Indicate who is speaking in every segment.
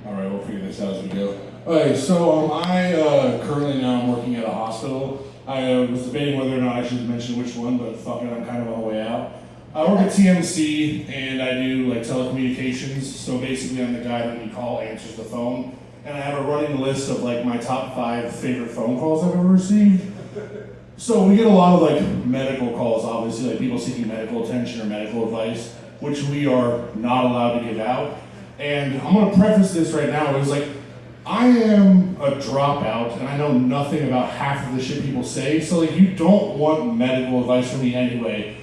Speaker 1: All right, we'll figure this out as we go. Okay, so I currently now I'm working at a hospital. I was debating whether or not I should mention which one, but fuck it, I'm kind of on the way out. I work at TMC and I do like telecommunications. So basically, I'm the guy that when you call answers the phone, and I have a running list of like my top 5 favorite phone calls I've ever received. So we get a lot of like medical calls, obviously, like people seeking medical attention or medical advice, which we are not allowed to give out. And I'm gonna preface this right now. It was like, I am a dropout and I know nothing about half of the shit people say, so like you don't want medical advice from me anyway.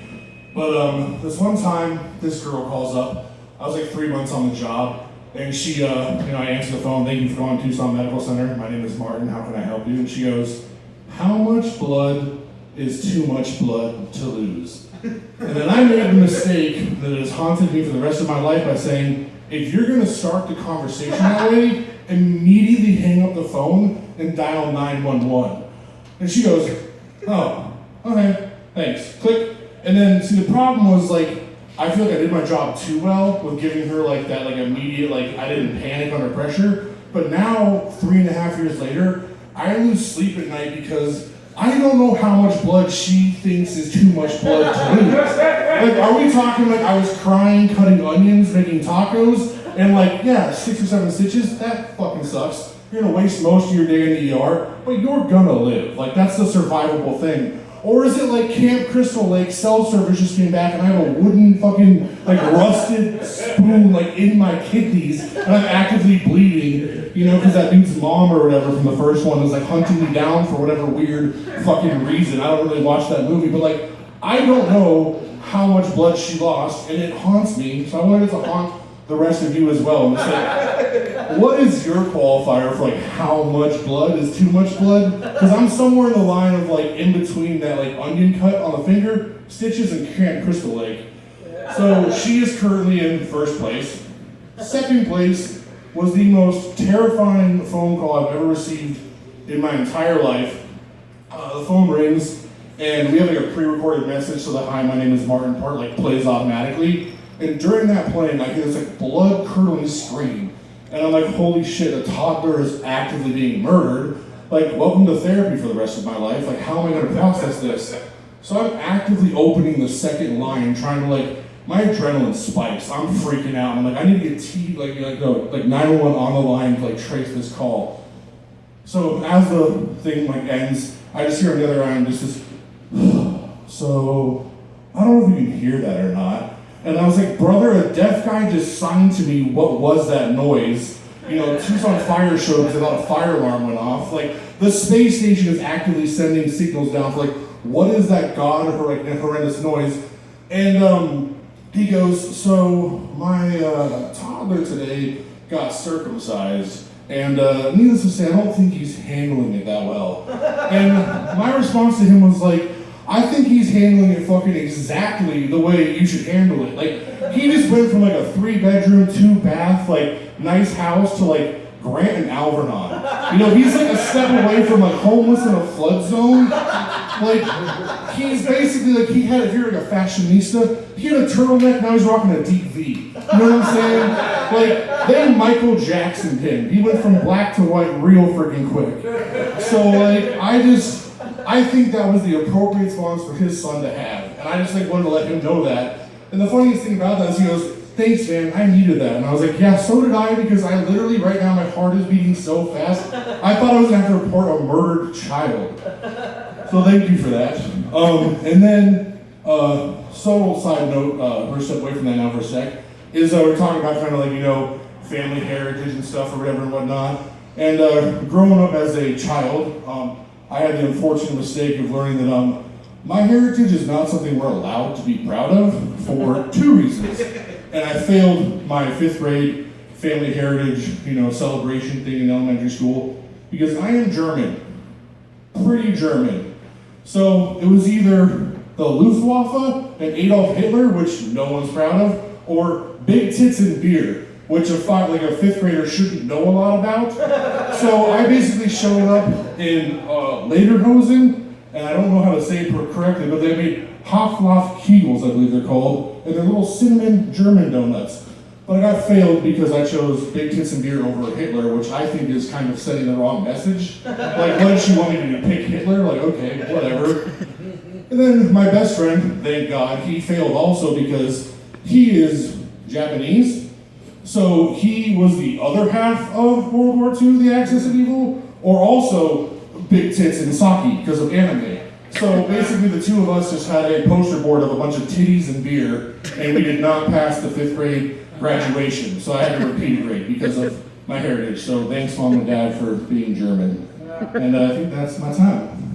Speaker 1: But this one time, this girl calls up. I was like 3 months on the job, and she, I answer the phone. Thank you for calling Tucson Medical Center. My name is Martin. How can I help you? And she goes, how much blood is too much blood to lose? And then I made a mistake that has haunted me for the rest of my life by saying, if you're gonna start the conversation that way, immediately hang up the phone and dial 911. And she goes, oh, okay, thanks, click. And then, see, the problem was, like, I feel like I did my job too well with giving her, like, that, like, immediate, like, I didn't panic under pressure. But now, 3.5 years later, I lose sleep at night because I don't know how much blood she thinks is too much blood to lose. Like, are we talking, like, I was crying, cutting onions, making tacos, and, like, yeah, 6 or 7 stitches? That fucking sucks. You're gonna waste most of your day in the ER, but you're gonna live. Like, that's the survivable thing. Or is it like Camp Crystal Lake, cell service just came back and I have a wooden fucking like rusted spoon like in my kidneys and I'm actively bleeding, because that dude's mom or whatever from the first one is like hunting me down for whatever weird fucking reason. I don't really watch that movie, but like I don't know how much blood she lost and it haunts me, so I wanted it to haunt the rest of you as well. And it's like, what is your qualifier for like how much blood is too much blood? Because I'm somewhere in the line of like in between that like onion cut on the finger, stitches, and Camp Crystal Lake. So she is currently in first place. Second place was the most terrifying phone call I've ever received in my entire life. The phone rings and we have like a pre-recorded message so that hi, my name is Martin part like plays automatically. And during that playing, I hear this like blood-curdling scream. And I'm like, holy shit, a toddler is actively being murdered. Like, welcome to therapy for the rest of my life. Like, how am I gonna process this? So I'm actively opening the second line, trying to like, my adrenaline spikes. I'm freaking out. I'm like, I need to get like 911 on the line to like trace this call. So as the thing like ends, I just hear on the other end just this, so I don't know if you can hear that or not. And I was like, brother, a deaf guy just signed to me what was that noise. Tucson Fire showed up because I thought a fire alarm went off. Like, the space station is actively sending signals down for like, what is that god horrendous noise? And he goes, so my toddler today got circumcised. And needless to say, I don't think he's handling it that well. And my response to him was like, I think he's handling it fucking exactly the way you should handle it. Like, he just went from like a 3-bedroom, 2-bath, like nice house to like Grant and Alvernon. He's like a step away from like homeless in a flood zone. Like, he's basically like, if you're like a fashionista, he had a turtleneck, now he's rocking a deep V. You know what I'm saying? Like, they Michael Jackson'd him. He went from black to white real freaking quick. So like, I think that was the appropriate response for his son to have. And I just like wanted to let him know that. And the funniest thing about that is he goes, thanks man, I needed that. And I was like, yeah, so did I, because I literally, right now, my heart is beating so fast. I thought I was gonna have to report a murdered child. So thank you for that. And then, sole side note, we're step away from that now for a sec, is we're talking about kind of like, family heritage and stuff or whatever and whatnot. And growing up as a child, I had the unfortunate mistake of learning that my heritage is not something we're allowed to be proud of for 2 reasons. And I failed my 5th grade family heritage, celebration thing in elementary school because I am German, pretty German. So it was either the Luftwaffe and Adolf Hitler, which no one's proud of, or big tits and beer, which a 5th grader shouldn't know a lot about. So I basically showed up in lederhosen, and I don't know how to say it correctly, but they made Hoflauf Kegels, I believe they're called, and they're little cinnamon German donuts. But I got failed because I chose big tits and beer over Hitler, which I think is kind of sending the wrong message. Like, what did she want me to do? Pick Hitler? Like, okay, whatever. And then my best friend, thank God, he failed also because he is Japanese. So he was the other half of World War II, the Axis of Evil, or also big tits and sake because of anime. So basically the two of us just had a poster board of a bunch of titties and beer, and we did not pass the 5th grade graduation. So I had to repeat a grade because of my heritage. So thanks, Mom and Dad, for being German. And I think that's my time.